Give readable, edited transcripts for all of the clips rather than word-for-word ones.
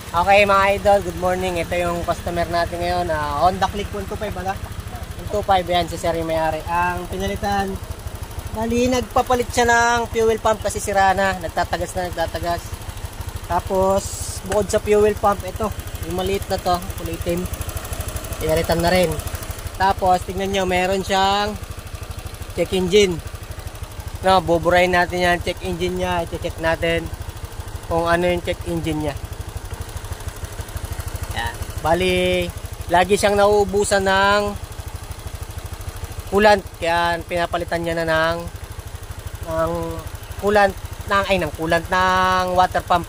Okay mga idol, good morning. Ito yung customer natin ngayon. Honda Click 125 ba? 125 yan si Sir yung may-ari. Ang pinalitan, bali nagpapalit siya ng fuel pump kasi sira na. Nagtatagas. Tapos bukod sa fuel pump, ito yung maliit na to, kulay itim, pinalitan na rin. Tapos tingnan nyo, meron siyang check engine. No, buburahin natin yan, check engine nya. I-check natin kung ano yung check engine nya. Yan. Bali, lagi siyang nauubusan ng coolant, kaya pinapalitan niya na ng coolant ng water pump.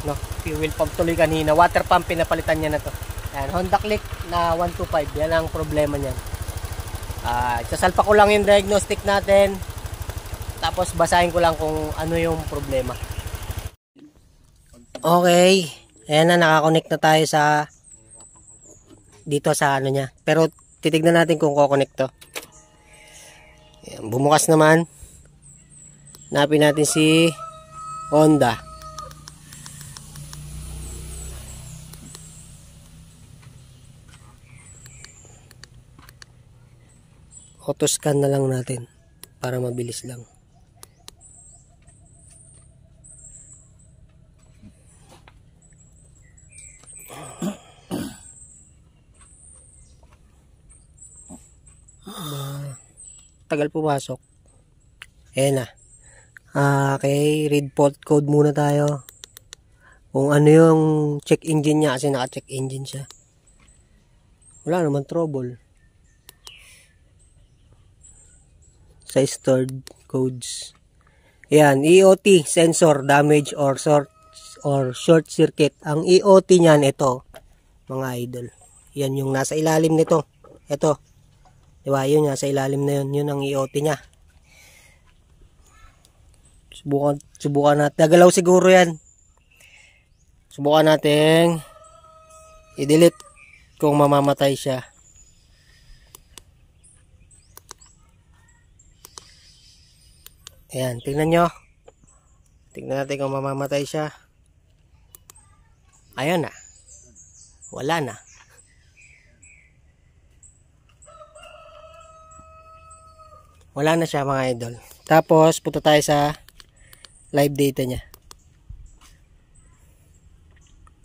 No, fuel pump tuloy kanina, water pump pinapalitan niya na to. Yan, Honda Click na 125, yan ang problema niyan. Sasalpa ko lang yung diagnostic natin, tapos basahin ko lang kung ano yung problema. Okay, ayan na, nakakonect na tayo sa dito sa ano niya. Pero titignan natin kung kukonect to. Ayan, bumukas naman. Hanapin natin si Honda. Auto scan na lang natin para mabilis lang. Tagal pumasok. Ayan na. Okay, read fault code muna tayo. Kung ano yung check engine niya, kasi naka-check engine siya. Wala naman trouble. Sa stored codes. Ayan, EOT, sensor damage or short circuit. Ang EOT niyan, ito, mga idol. Yan yung nasa ilalim nito. Ito. Diba, yun nasa ilalim na yun. Yun ang EOT niya. Subukan natin. Nagalaw siguro yan. Subukan natin i-delete kung mamamatay siya. Ayan, tingnan nyo. Tingnan natin kung mamamatay siya. Ayan na. Wala na. Wala na siya mga idol. Tapos punta tayo sa live data niya.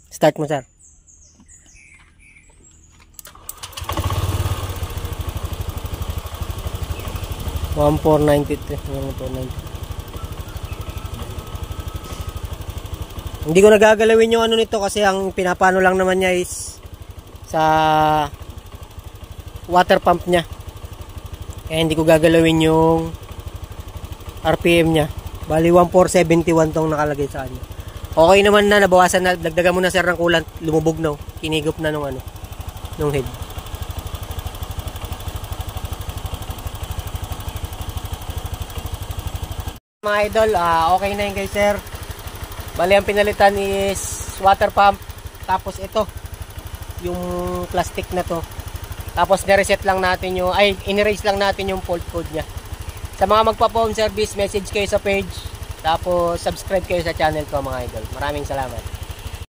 Start mo, sir. Hindi ko nagagalawin yung ano nito kasi ang pinapano lang naman niya is sa water pump niya. Kaya hindi ko gagalawin yung RPM niya. Bali 1471 tong nakalagay sa kanya. Okay naman na, nabawasan na. Dagdagan mo na sir ng coolant. Lumubog na. Kinigop na nung head. Mga idol, okay na yun guys sir. Bali ang pinalitan is water pump. Tapos ito, yung plastic na to. Tapos nireset lang natin yung, in-erase lang natin yung fault code niya. Sa mga magpa-phone service, message kayo sa page. Tapos subscribe kayo sa channel ko mga idol. Maraming salamat.